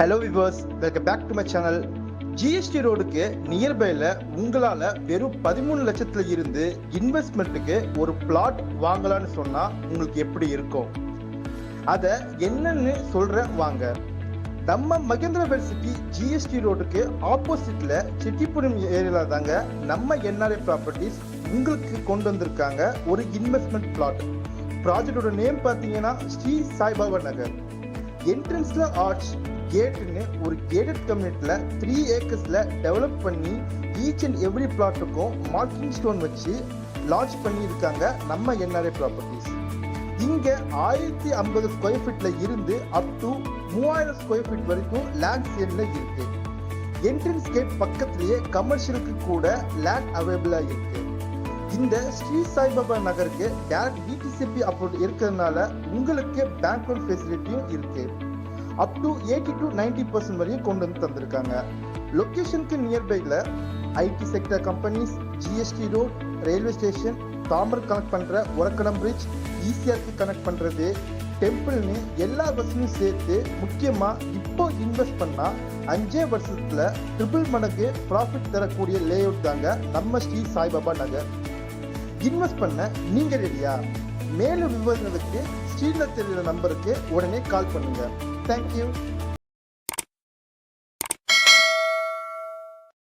Hello viewers, welcome back to my channel. GST ரோடுக்கு நியர்பைல உங்களால வெறும் 13 லட்சத்துல இருந்து இன்வெஸ்ட்மெண்ட்டுக்கு ஒரு பிளாட் வாங்கலாம்னு சொன்னா உங்களுக்கு எப்படி இருக்கும்? அத என்னன்னு சொல்றேன் வாங்க. நம்ம மகேந்திரவேல் சிட்டி ஜிஎஸ்டி ரோடுக்கு ஆப்போசிட்ல செட்டிப்புரம் ஏரியால தாங்க நம்ம என்ஆர்ஐ ப்ராப்பர்ட்டிஸ் உங்களுக்கு கொண்டு வந்திருக்காங்க ஒரு இன்வெஸ்ட்மெண்ட் பிளாட். ப்ராஜெக்டோட நேம் பார்த்தீங்கன்னா ஸ்ரீ சாய்பாபா நகர். என்ட்ரன்ஸ்ல ஆர்ச் கேட்னு ஒரு கேட்டட் கம்யூனிட்டில 3 ஏக்கர்ஸ்ல டெவலப் பண்ணி ஈச் அண்ட் எவ்ரி பிளாட்டுக்கும் மார்க்கிங் ஸ்டோன் வச்சு லான்ச் பண்ணி இருக்காங்க நம்ம என்ஆர்ஐ ப்ராப்பர்ட்டிஸ். இங்க 1050 ஸ்கொயர் ஃபீட்ல இருந்து அப் டு 3000 ஸ்கொயர் ஃபீட் வரைக்கும் லேண்ட் சேல்ல இருக்கு. என்ட்ரன்ஸ் கேட் பக்கத்திலேயே கமர்ஷியலுக்கு கூட லேண்ட் அவைலபிளா இருக்கு. இந்த ஸ்ரீ சாய்பாபா நகருக்கு டைரக்ட் டிடிசிபி அப்ரூவ் இருக்கிறதுனால உங்களுக்கு பேங்க் லோன் ஃபெசிலிட்டியும் இருக்கு. அப் டு 80 to 90% வரையும் கொண்டு வந்து தந்திருக்காங்க. லொகேஷனுக்கு நியர்பைல IT sector companies, GST road, railway station, Tambaram connect பண்ற உரக்கடம் பிரிட்ஜ், ஈசிஆருக்கு கனெக்ட் பண்றது, டெம்பிள்னு எல்லா வசதியும் சேர்த்து முக்கியமா இப்போ இன்வெஸ்ட் பண்ணா 5 வருஷத்துல ட்ரிபிள் மடங்கு ப்ராஃபிட் தரக்கூடிய லே அவுட் தாங்க நம்ம ஸ்ரீ சாய்பாபா நகர். இன்வெஸ்ட் பண்ண நீங்க ரெடியா? மேலும் விவரங்களுக்கு ஸ்ரீல தெரியுற நம்பருக்கு உடனே கால் பண்ணுங்க. தேங்க்யூ.